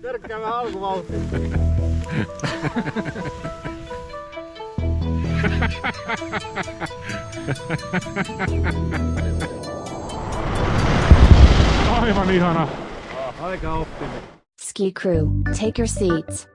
Tärkkää vähän alkuvauhtia. Aivan ihana. Aika optimi. Ski crew, take your seats.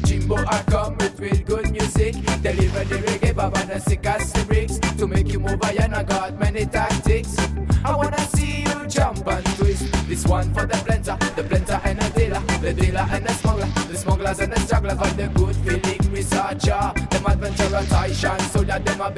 Jimbo, I come with good music. Deliver the reggae, baba, the sick as the bricks. To make you move, I got many tactics. I wanna see you jump and twist. This one for the blender and the dealer and the smugglers and the strugglers. But the good feeling researcher, them adventurer, Taishan, so that them a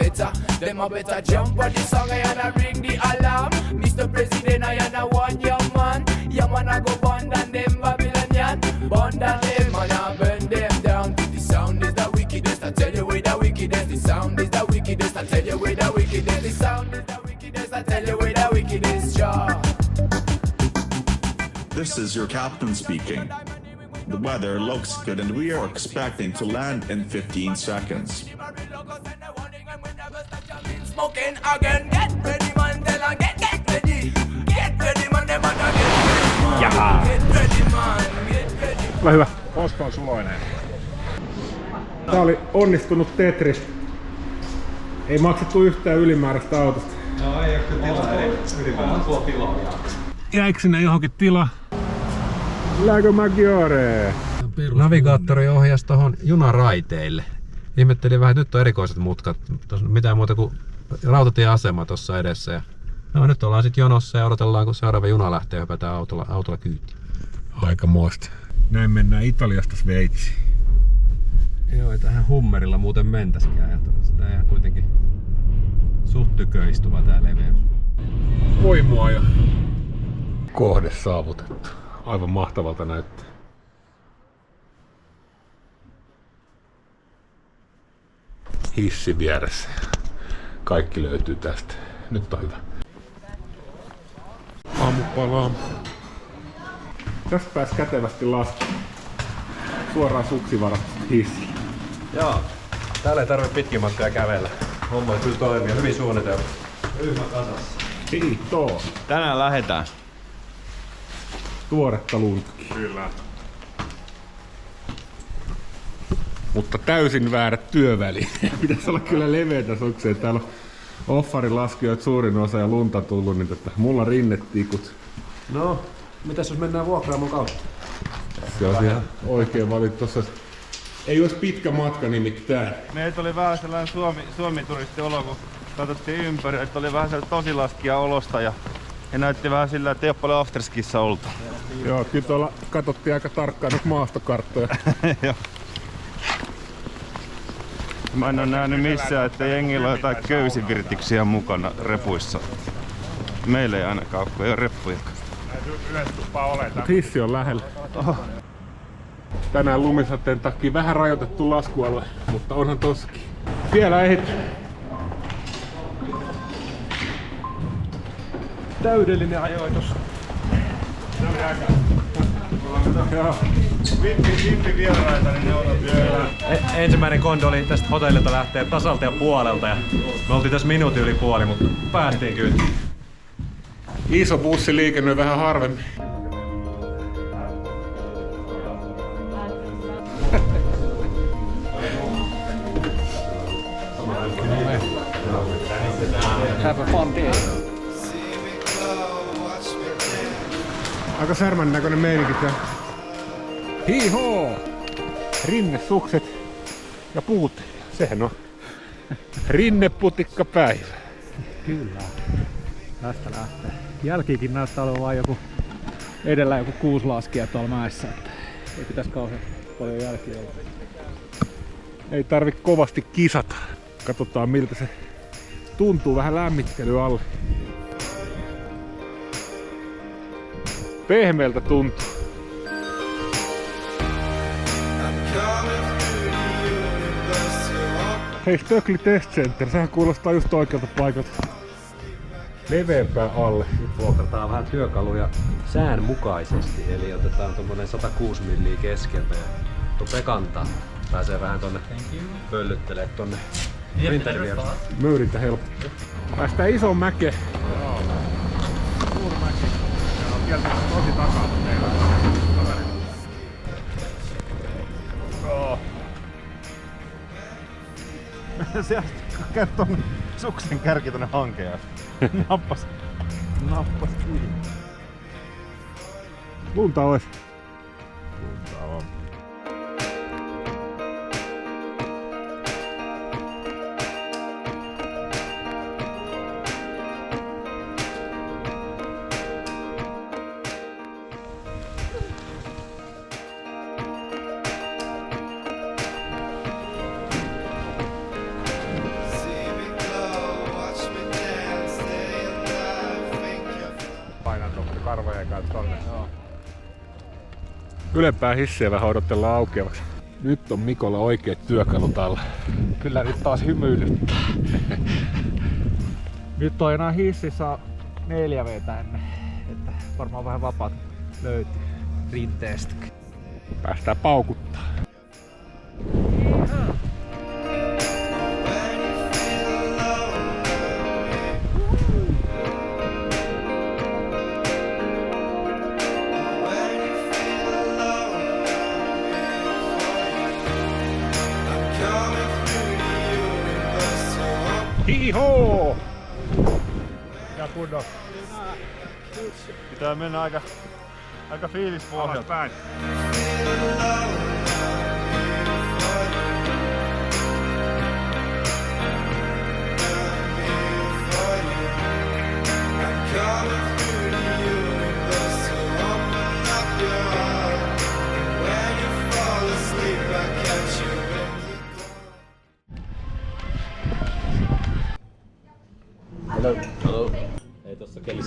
better jump on the song and I ring the alarm. Mr. President, I am a one young man. Young man, I go bond and them Babylonian. Bond and them and I burn them down. The sound is the wickedest, I tell you with the wickedest. The sound is the wickedest, I tell you with the wickedest. The sound is the wickedest, I tell you with the wickedest, yeah. This is your captain speaking. The weather looks good and we are expecting to land in 15 seconds. Smoking again, get ready man, tell her get ready. Get ready man, them man, get ready man. Jaha. Get ready man, get ready. Ole hyvä. Osko on suloinen. Tää oli onnistunut Tetris. Ei maksettu yhtään ylimääräistä autosta. No ei oo kyllä tilaa, ei ylimääräistä tuo tilaa. Jäikö sinne johonkin tila? Lago Maggiore. Navigaattori ohjasi tohon junaraiteille. Ihmettelin vähän, että nyt on erikoiset mutkat. Tuossa mitään muuta kuin rautatieasema tuossa edessä. Ja no, nyt ollaan sitten jonossa ja odotellaan, kun seuraava juna lähtee ja hypätään autolla kyytiin. Aikamoista. Näin mennään Italiasta Sveitsiin. Joo, ei tähän hummerilla muuten mentäskään. Tämä on ihan kuitenkin suht tyköistuva tää leveys. Voimaa ja kohde saavutettu. Aivan mahtavalta näyttää. Hissi vieressä. Kaikki löytyy tästä. Nyt on hyvä. Aamupalaa. Tästä pääsi kätevästi laskemaan. Suoraan suksivarasta hissiin. Joo, täällä ei tarvitse pitkin matkaa kävellä. Homma kyllä toimii, hyvin suunniteltu. Ryhmä kasassa. Kiitos. Tänään lähdetään. Tuoretta luntakin. Kyllä. Mutta täysin väärät työvälineet. Pitäisi olla kyllä leveitä suksia. Täällä on offarin laskijoita suurin osa ja lunta tullut, niin mulla on rinnetikut. No, mitäs jos mennään vuokraamon kautta? Se on ihan oikein valittu. Ei olisi pitkä matka nimittäin. Meiltä oli vähän sellainen Suomi-turisti-olo, kun katsottiin ympäri, että oli vähän sellainen tosilaskija olosta ja näytti vähän sillä, että ei ole paljon afterskissa oltu. Joo, kyllä tuolla katsottiin aika tarkkaan nyt maastokarttoja. Joo. Mä en ole nähnyt missään, että jengillä on jotain köysivirtiksiä mukana repuissa. Meillä ei ainakaan ole, ei ole reppuja. Hissi on lähellä. Oho. Tänään lumisateen takia vähän rajoitettu laskualue, mutta onhan tossakin. Vielä ehti. Täydellinen ajoitus. Vippivieraita, niin ne on vielä. Ensimmäinen kondi oli tästä hotellilta lähtee tasalta ja puolelta ja me oltiin tässä minuutin yli puoli, mutta päästiin kyllä. Iso bussi liikennöi vähän harvemmin. Have a fun day. Aika särmän näköinen meininki tää. Hiihoo! Rinnesukset ja puut. Sehän on rinneputikkapäivä. Kyllä. Tästä lähtee. Jälkiikin näyttää olevan vain joku edellä joku 6 laskija tuolla mäessä. Että ei pitäisi kauhean paljon jälkiä olla. Ei tarvi kovasti kisata. Katsotaan miltä se tuntuu vähän lämmittely alle. Pehmeältä tuntuu. Hei, Stöckli Test Center, sehän kuulostaa just oikealta paikalta. Leveämpää alle. Nyt vuokrataan vähän työkaluja säänmukaisesti, eli otetaan tommonen 106 milliä keskeltä ja tuo Pekanta pääsee vähän tonne pöllyttelee tonne Möyrintä helppo. Päästään isoon mäkeen. Suurmäki. Se on kieltämättä tosi takaa teillä. Sieltä käy ton suksen kärki tonne hankeen. Nappas kiinni. Lunta ois. Lunta on. Painan tuohon karvojen kanssa tonne. Ylempää hissiä vähän odotellaan aukeavaksi. Nyt on Mikolla oikeat työkalut alla. Kyllä nyt taas hymyilyttää. Nyt on enää hississä 4V tänne, että varmaan vähän vapaat löytyy rinteestä. Päästään paukuttaa. Hiihoo! Ja kunnon. Pitää mennä aika fiilispohjalta. Päin.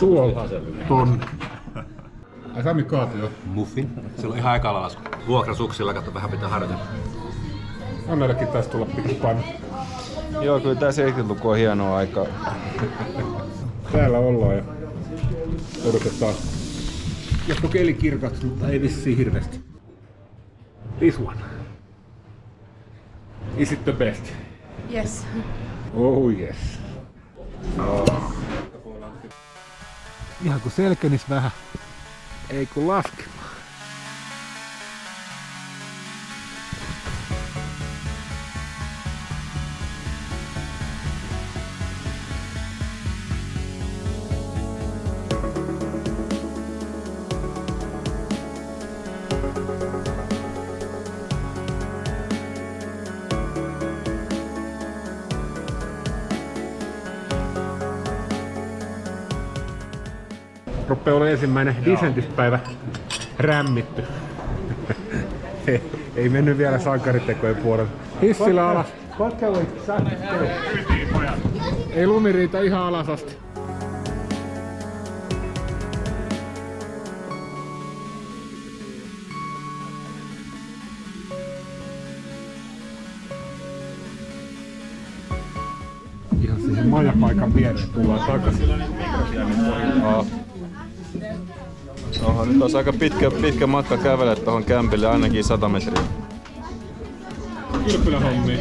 Tuolla ton. Ai Sami kaatui jo. Muffin. Sillä on ihan ekalla lasku. Vuokrasuksilla, katso vähän pitää harjoitella. Annellekin taisi tulla pikkupaino. Joo, kyllä tää 70-luku on hienoa aikaa. Täällä ollaan ja odotetaan. Joko keli kirkas, mutta ei vissiin hirveästi. This one. Is it the best? Yes. Oh yes. Ihan kun selkenis vähän. Ei kun laskemaan. Rupeaa olemaan ensimmäinen Descentis-päivä rämmitty. Ei mennyt vielä sankaritekojen puolelle. Hissillä alas. Ei lumi riitä ihan alas asti. Ihan siihen majapaikan viereen tullaan takaisin. Oho, nyt olisi aika pitkä matka kävellä tuohon kämpille, ainakin 100 metriä. Kylpylähommia.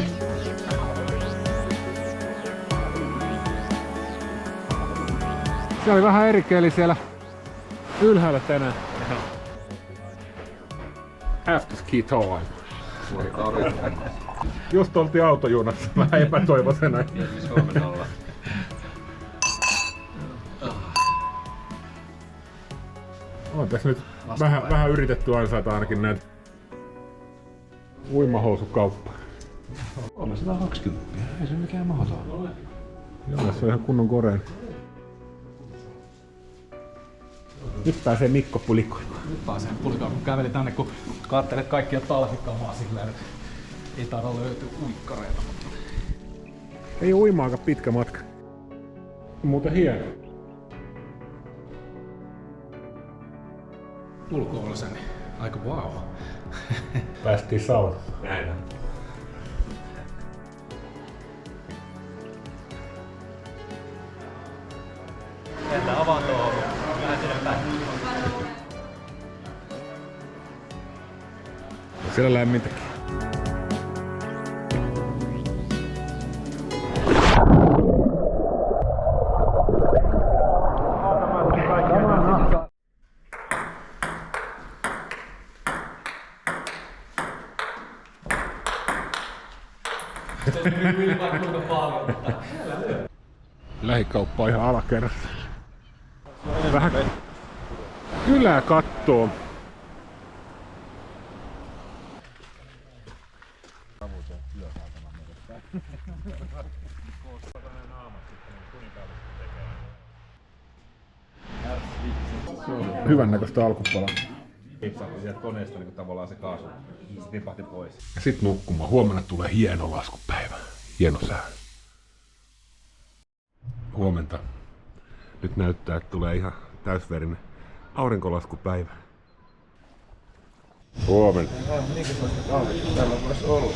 Se oli vähän eri keli siellä ylhäällä tänään. After ski time. Just oltiin autojunassa, vähän epätoivoisena. On tässä nyt vähän yritetty ansaita ainakin näitä uimahousukauppaa. 320, ei se mikään mahdoton. Joo, tässä on ihan kunnon koreen. Nyt pääsee Mikko pulikoimaan. Nyt pääsee pulikoimaan, kun käveli tänne, kun katselet kaikkia talvikamaa silleen, että ei taida löytyä uikkareita. Ei oo uimaakaan pitkä matka. Muuten hieno. Ulko-olseni. Aika wow. Päästiin saunaan. Näin. Mennään avantoon. Vähän sinne päin. Siellä lämmintäkin. Lähikauppa on ihan alakerrassa. Vähän kylää kattoo. Hyvän näköistä alkupalaa. Hipsahti sieltä koneesta niin tavallaan se kaasu. Se tipahti pois. Ja sit nukkumaan. Huomenna tulee hieno laskupäivä. Hieno sää. Huomenta. Nyt näyttää, että tulee ihan täysverinen aurinkolaskupäivä. Huomenna. Täällä voisi olla.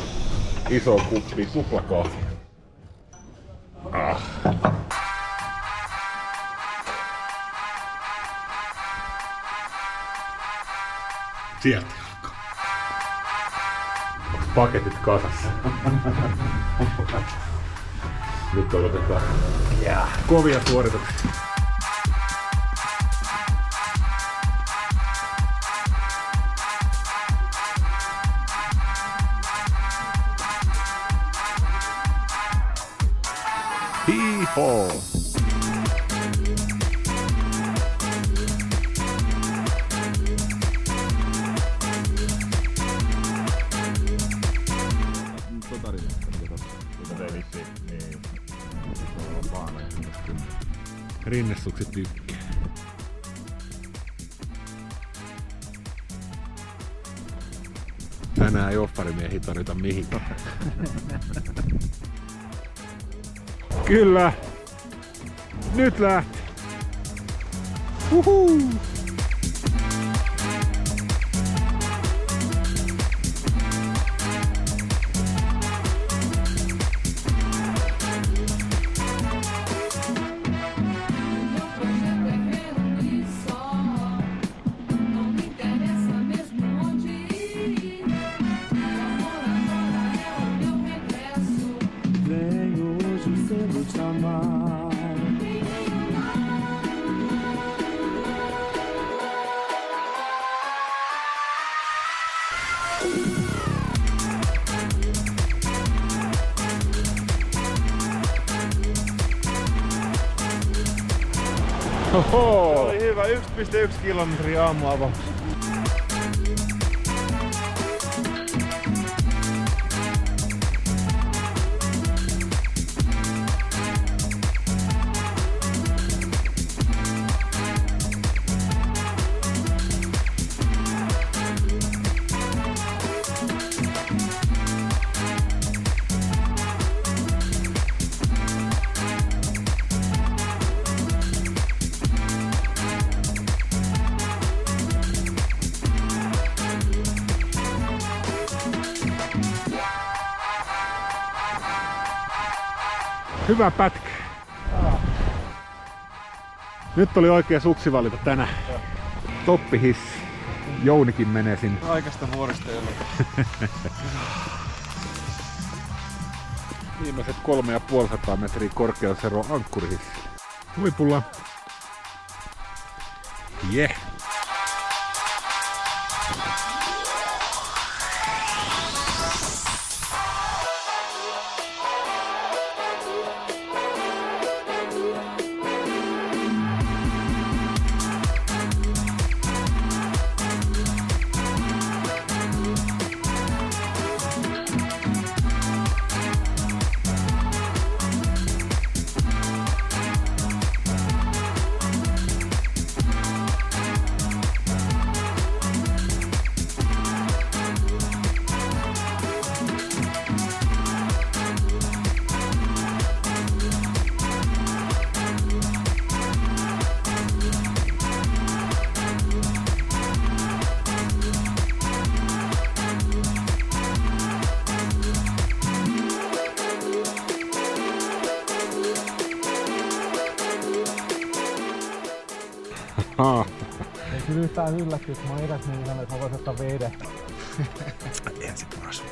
Iso kuppi tuplakahvia. Sieltä alkaa. Onks paketit kasassa? Nyt odotetaan kovia suorituksia. Hee-haw! Rinnessukset tykkää. Tänään ei offarimiehiä tarvita mihinkään. Kyllä! Nyt lähti! Uhuu! Oho! Oli hyvä, 1,1 kilometriä aamuavaus. Hyvä pätkä. Nyt oli oikea suksivalinta tänään. Toppihissi. Jounikin menee sinne. Aikaista vuoristoilla. Viimeiset 350 metriä korkeusero ankkurihissi. Huipulla. Yeah. Ei kyllä yhtään yllätty, että mä oon edes niin sanonut, että mä voisin ottaa veden. Ensin paras.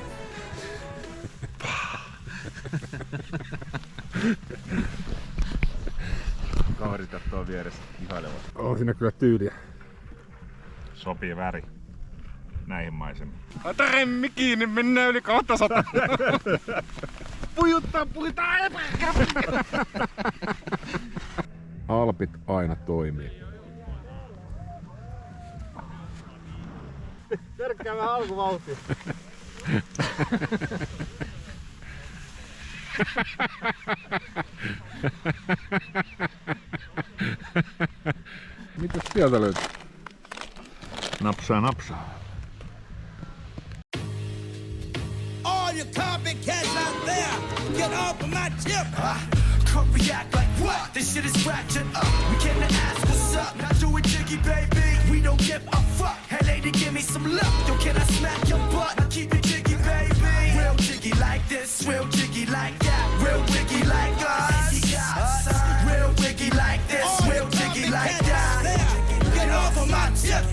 Kaverit kattoo vieressä ihailevat. On siinä kyllä tyyliä. Sopii väri näihin maisemiin. Ota remmi kiinni, mennään yli 200. Pujuttaa puitaan. napit aina toimii. Törkkää vähän alkuvauhtia. Mitäs sieltä löytyy? Napsaa, napsaa. All your copycats out there, get off of my tip. Come react like what? This shit is ratchet up. We came to ask what's up. Now do it jiggy, baby. We don't give a fuck. Hey lady, give me some love. Yo, can I smack your butt? Now keep it jiggy, baby. Real jiggy like this, real jiggy like that. Real wiggy like us. Real wiggy like this, real jiggy like that. Get off of my tip.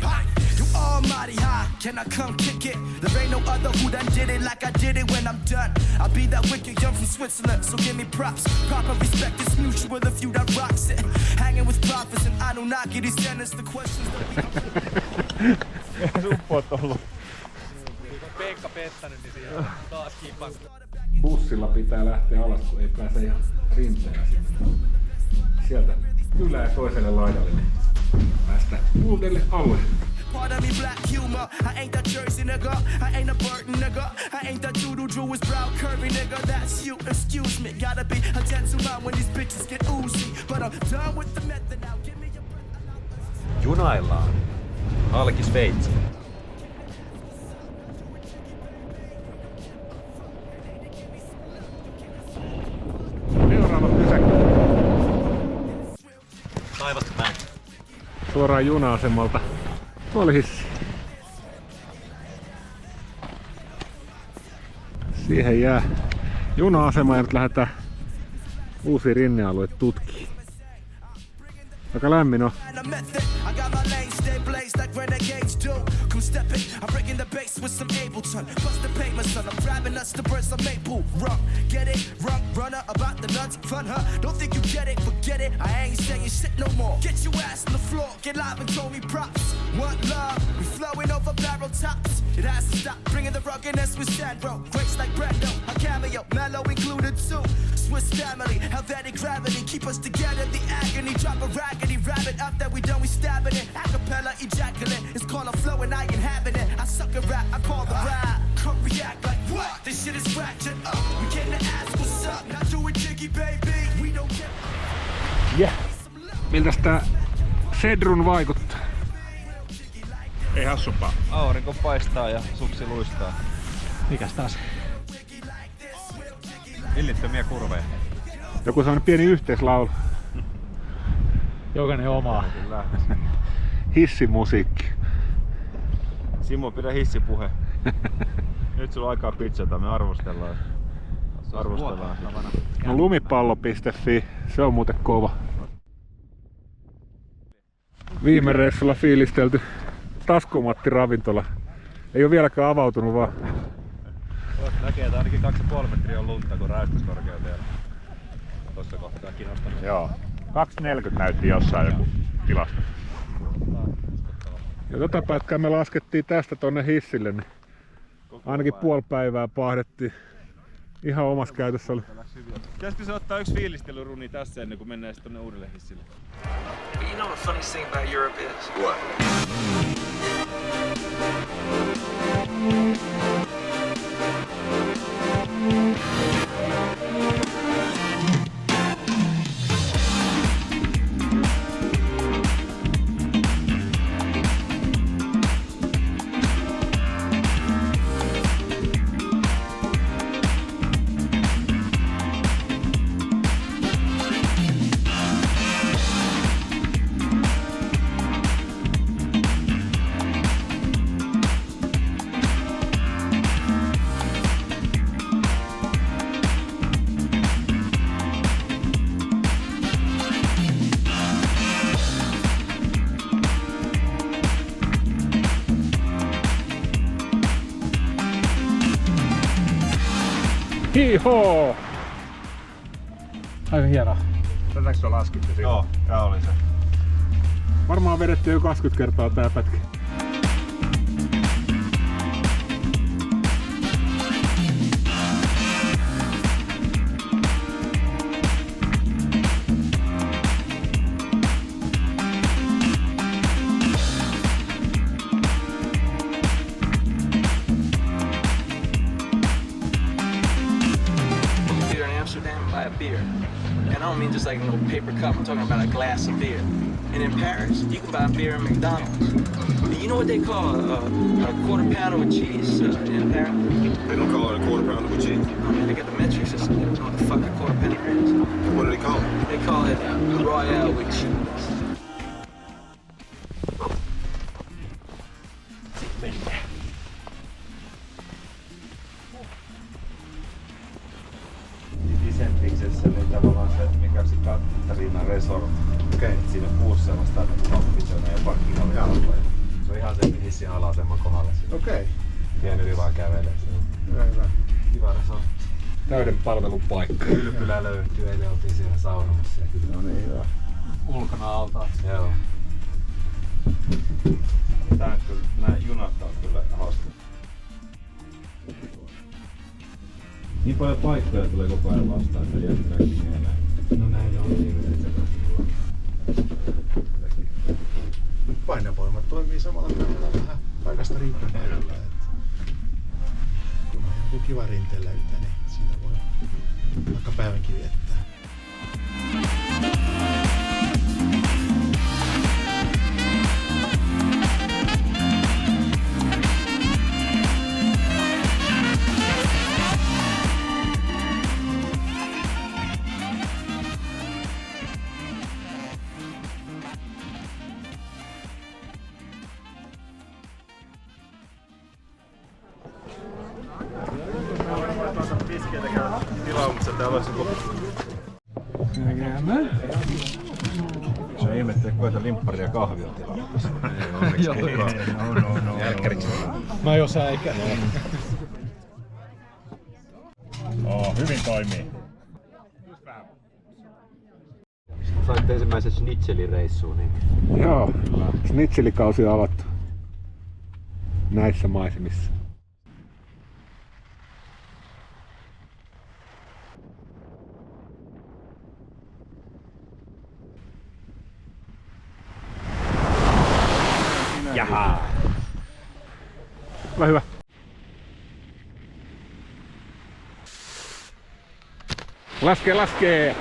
You almighty high, can I come kick it? There ain't no other who done did it like I did it when I'm done. I'll be that wicked young from Switzerland, so give me props. Proper respect is mutual if you that rocks it. Hanging with prophets and Anunnaki, these send us the questions that we Peikka pettänyt, niin siellä taas kimpaan. Bussilla pitää lähteä alas, kun ei pääse ihan rinteellä sinne. Sieltä kylää toiselle laidalle, niin päästä uudelle alueelle. Part of me black humor. I ain't that Jersey nigga. I ain't a Burton nigga. I ain't that dude who drew his brow curvy nigga. That's you. Excuse me. Gotta be a gentleman when these bitches get oozy. But I'm done with the method now. Give me your breath. Junaillaan halki Sveitsi. Seuraava pysäkki. Taivasmäen. Suoraan juna-asemalta Kolhissi. Siihen jää juna-asema ja nyt lähdetään uusia rinnealueita tutkimaan. Aika lämmin on. I got my lane, stay blazed like renegades do. Come step it, I'm breaking the base with some Ableton. Bust the pavement, son, I'm grabbing nuts to burn some maple. Run, get it, runner about the nuts, fun, huh? Don't think you get it, forget it. I ain't saying shit no more. Get your ass on the floor, get live and throw me props. One love, we flowing over barrel tops. It has to stop, bringing the ruggedness with Sandro. Grace like Brando, a cameo, mellow included too. Swiss family, Helvetic gravity, keep us together, the agony. Drop a raggedy rabbit, after we done, we stabbing it. Acapella, ejaculate, it's called a flow and I inhabit it. I suck a rap, I call the rap. Come react like what? This shit is ratchet up. We came to ask what's up, now do it jiggy, baby. We don't get. Yeah. Miltäs tää Sedrun vaikuttaa? Ei hassumpaa. Aurinko paistaa ja suksi luistaa. Mikäs taas? Hillittömiä kurveja. Joku sellainen pieni yhteislaulu. Jokainen omaa. Hissimusiikki. Simo, pidä hissipuhe. Nyt sulla on aikaa pizzata, me arvostellaan. Arvostellaan. No lumipallo.fi, se on muuten kova. Viime reissulla fiilistelty Taskumatti ravintola. Ei ole vieläkään avautunut vaan. Näkee, että ainakin 2,5 metriä on lunta, kun räjähdyskorkeuteen. Tossa kohtaa kinostanut. Joo. 2,40 näytti jossain joku tilasto. Ja tota pätkää me laskettiin tästä tonne hissille, niin ainakin puoli päivää pahdettiin. Ihan omassa käytössä oli. Pitäisikö se ottaa yksi fiilistelyruni tässä ennen kuin mennään tonne uudelle hissille? You know the funny thing about Europe is? What? Hiihoo! Aika hienoa. Tätäks on laskittu? Joo, tää oli se. Varmaan vedettiin jo 20 kertaa tää pätkä. don't mean just like a little paper cup. I'm talking about a glass of beer. And in Paris, you can buy beer at McDonald's. You know what they call a quarter pounder with cheese in Paris? They don't call it a quarter pounder with cheese. I mean, they got the metric system. They don't know what the fuck a quarter pounder is. What do they call it? They call it Royale with cheese. Disenfiksessä niin tavallaan se, mikä on se Katarina Resort. Okei. Siinä on 6 sellaista kauppisona ja parkkihallia. Se on ihan se hissin alasemman kohdalla. Okei. Tien yli vaan kävelee. Hyvä. Kiva resort. Täyden palvelun paikka. Kylpylä löytyy, eilen oltiin siellä saunomassa. No niin, hyvä. Ulkona altaat. Joo. Nää junat on kyllä hauska. Niin paljon paikkoja tulee koko ajan vastaan, että jää kaikki enää. No näin on niin yleensä kasvulla. Painovoimat toimii samalla tavalla vähän paikasta riippumatta. Kun on joku kiva rinteellä yhtä, niin siinä voi vaikka päivänkin viettää. Se ihmettelee, että koita limppari ja kahvia tilaa. No. Jälkkäriksi. Mä en osaa eikä. Hyvin toimii. Saitte ensimmäisen schnitzelin-reissuun, niin Joo, snitselikausi on avattu näissä maisemissa. Jaha. Hyvä, hyvä. Laskee.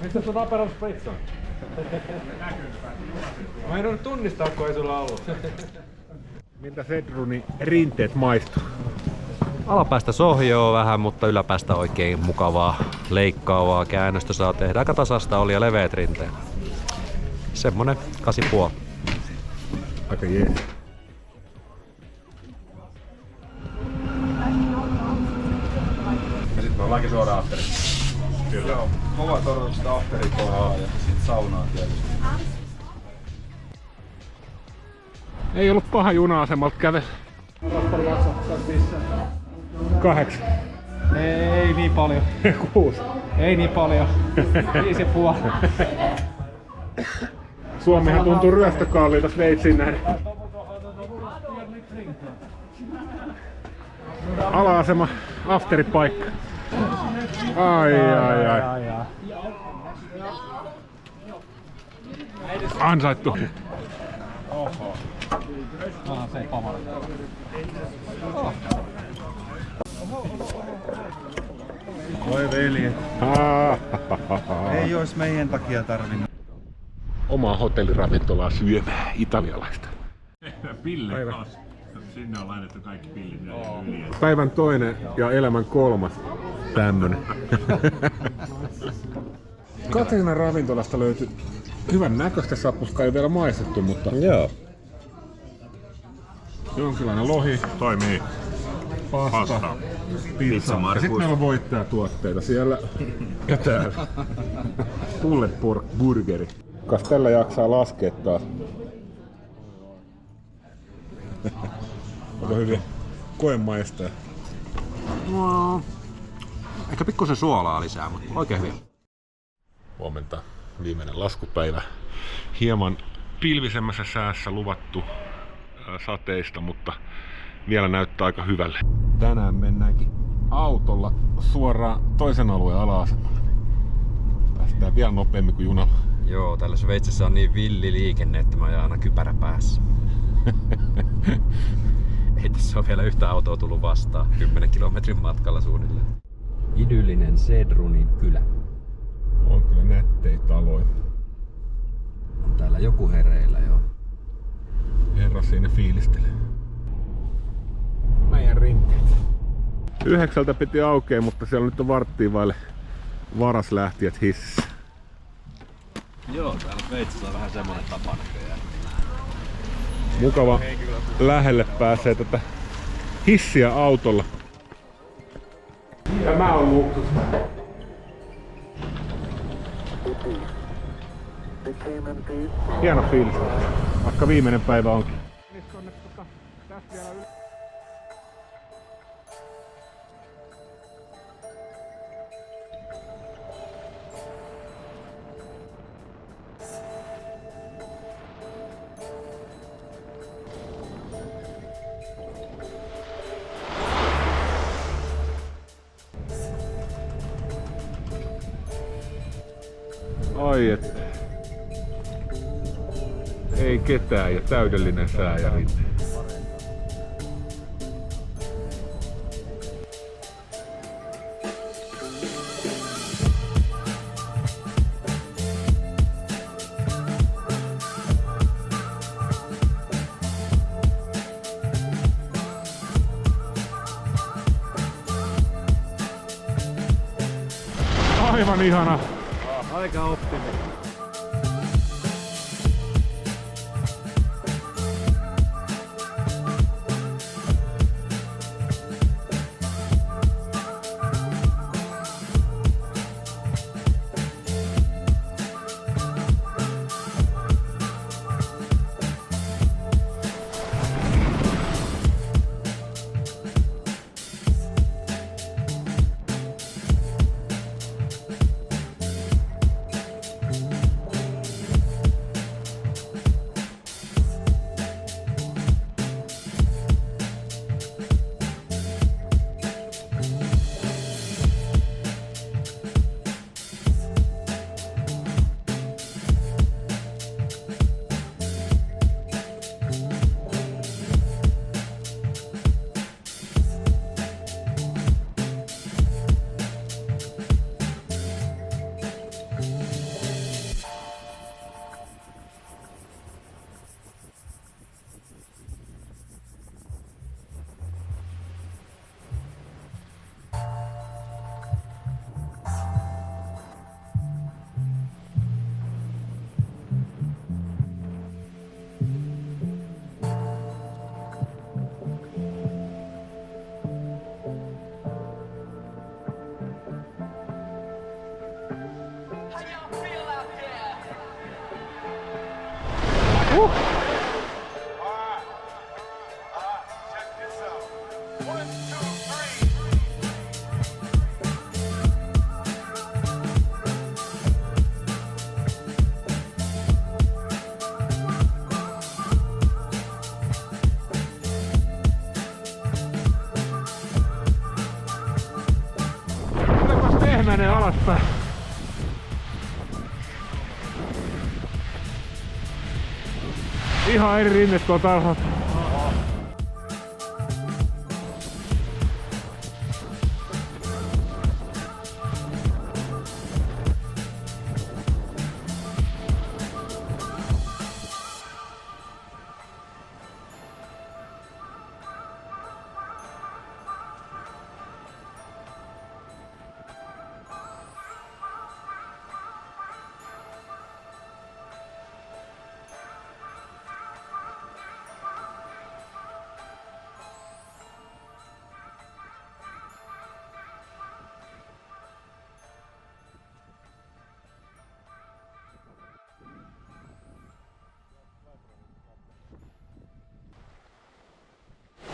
Mistä sun Aperol Spritz on? Mä en ollut tunnistaa, kun ei sulla ollut. Miltä Sedrunin rinteet maistuu? Alapäästä sohjoa vähän, mutta yläpäästä oikein mukavaa leikkaavaa käännöstä saa tehdä. Aika tasasta oli ja leveät rinteet. Semmonen 8,5. Aika jees. Ja sit me ollaankin suoraan afterissa. Kyllä. Kovat odotukset afterin kohdalla ja sit saunaa tietysti. Ei ollut paha juna-asemalta kävellä. 8. Ei niin paljon. 6. Ei niin paljon. 5,5. Suomihan tuntuu ryöstökalliilta Sveitsiin nähden. Ala-asema, afteripaikka. Ai. Ansaittu. Voi veli. Ei ois meidän takia tarvinnut. Omaa hotelliravintolaa syömään italialaista. Sinne on laitettu kaikki pillit yli. Päivän toinen ja elämän 3. tämmönen. Katrinan ravintolasta löytyi hyvän näköistä sapuskaa, ei vielä maistettu, mutta Joo. jonkinlainen lohi, Toimii. pasta, pizza. Ja sitten meillä on voittajatuotteita siellä ja täällä. Pulled pork burgeri. Kas tällä jaksaa laskea taas. Onko hyviä? Koe maistaa. No, ehkä pikkusen suolaa lisää, mutta oikein hyvin. Huomenta viimeinen laskupäivä. Hieman pilvisemmässä säässä luvattu sateista, mutta vielä näyttää aika hyvälle. Tänään mennäänkin autolla suoraan toisen alueen ala-asemalle. Päästään vielä nopeammin kuin junalla. Joo, täällä Sveitsissä on niin villi liikenne, että mä ajan aina kypärä päässä. Ei tässä ole vielä yhtä autoa tullut vastaan 10 kilometrin matkalla suunnilleen. Idyllinen Sedrunin kylä. On kyllä nättei taloja. On täällä joku hereillä jo. Herra siinä fiilistelee. Meidän rinteet. 9 piti aukeaa, mutta siellä nyt on varttiin vaille varaslähtijät hississä. Joo, täällä Sveitsissä on vähän semmonen tapa näköjään. Mukava lähelle pääsee tätä hissiä autolla. Tämä on luksus. Hieno fiilis, vaikka viimeinen päivä onkin. Ai et. Ei ketään ja täydellinen sää ja rinne. Aivan ihana. Aika optimi. Tulepas pehmene alaspäin. Ihan eri rinnet kuin tarhat.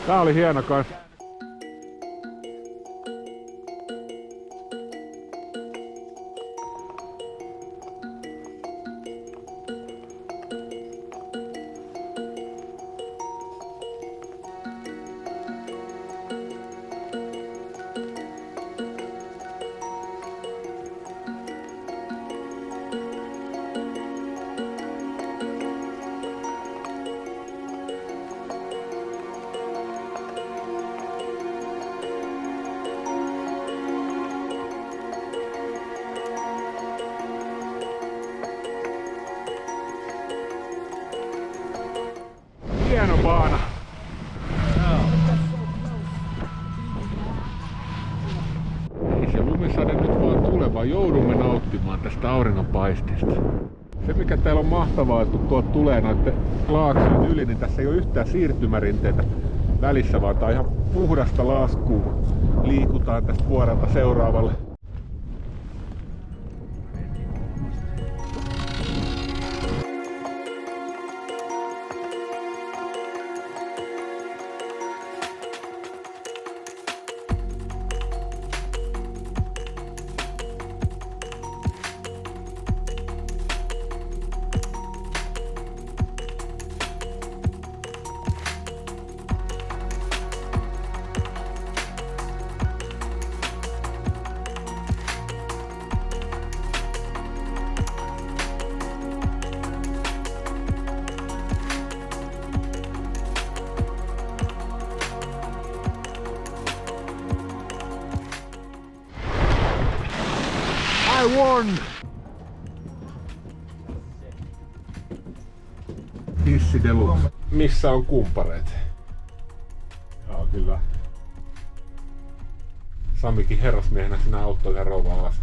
Tää oli hieno kans. Hieno baana. Ei se lumisade nyt vaan tule, vaan joudumme nauttimaan tästä auringonpaisteesta. Se mikä täällä on mahtavaa, että kun tuolta tulee noitten laaksojen yli, niin tässä ei ole yhtään siirtymärinteitä välissä, vaan tää on ihan puhdasta laskua. Liikutaan tästä vuorelta seuraavalle. I won! Hissi Deluxe. Missä on kumpareet? Joo, kyllä. Samikin herrasmiehenä sinä auttoi sen rouvan alas.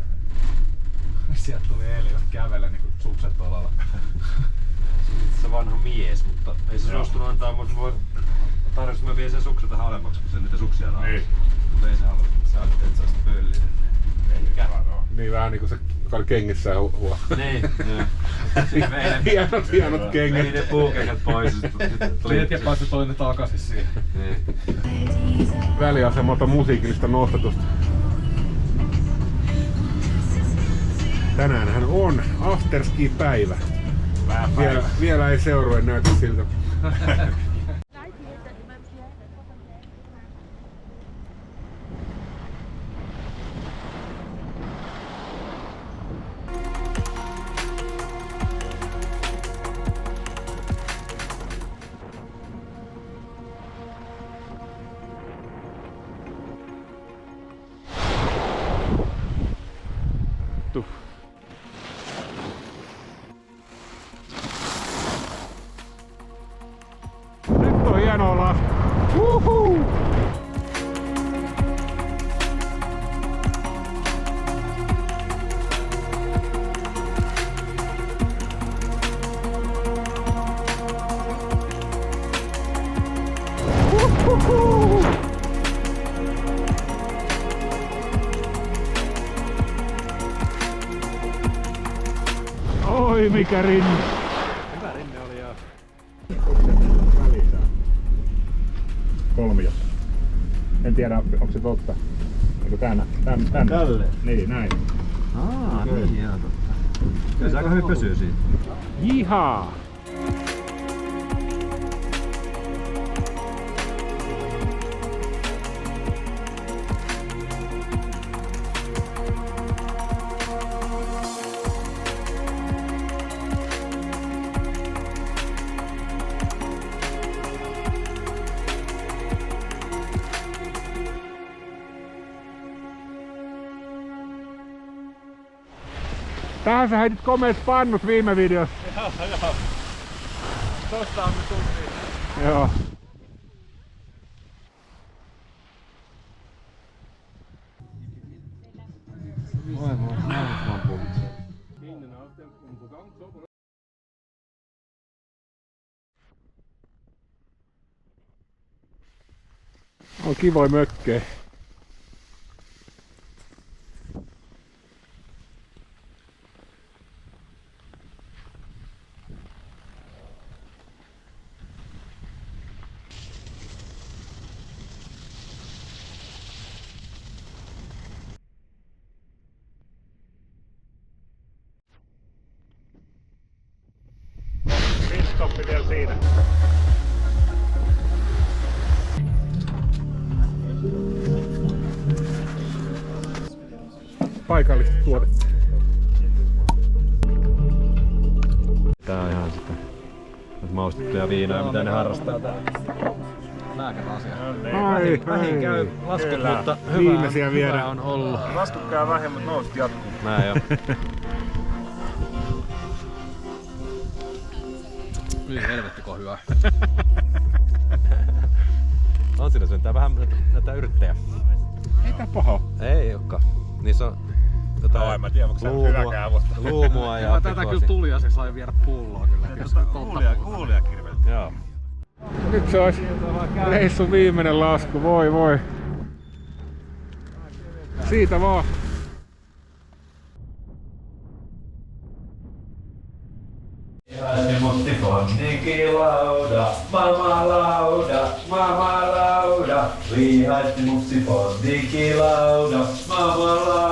Sieltä tuli Eliot kävellä niinku sukset alalla. Se vanha mies, mutta ei se suostunut antaa, mutta voi tarjosi mä vien sen sukset vähän alemmaksi, kun se niitä suksia laas. Niin. Mutta ei se halunnut, sä ajattelet, että sä olisit pöllinen. Eikä. Niin vähän niinku se, joka oli kengissä ja huo. Niin, joo. Hienot kengät. Vei ne puukengät pois. Liet ja pääsi toinen takaisin siihen. Niin. Väliasemalta musiikillista nostatusta. Tänäänhän on afterski-päivä. Vielä ei seurue näytä siltä. Nyt on hienoa lasku. Uhu! Uhuhu! Oi mikä rinne! Hyvä rinne oli joo. Välissä. Kolmio. En tiedä, onko se totta. Eikö tänne? Tälle? Niin, näin. Niin ihan totta. Kyllä se aika hyvin pysyy siinä. Jihaa! Tähän sä heitit komeet pannut viime videossa. Joo. Tosta on me tultiin. Joo. On kivoja mökkejä. Stoppi vielä siinä. Paikallista tuotetta. Tää on ihan sitä maustettuja viinoja, mitä ne harrastaa täällä. Lääkärasia. Vähin käy laskut, mutta hyvä on ollut. Laskut käy vähemmän, mutta nousut jatkuu. Näin jo. Niin helvetti kun on hyvä. On siinä sentään vähän näitä yrttejä. Ei tää paha. Ei olekaan. Niissä on jotain en mä tiedä, onko se hyväkään musta. luumua ja Tätä kyllä tuli ja se sai viedä pulloa kyllä. Huulia kirveltä. Joo. Nyt se olisi reissun viimeinen lasku, voi. Siitä vaan. Lihasten mustifon, digilauda, mamalauda, mamalauda. Lihasten mustifon, digilauda, mamalauda.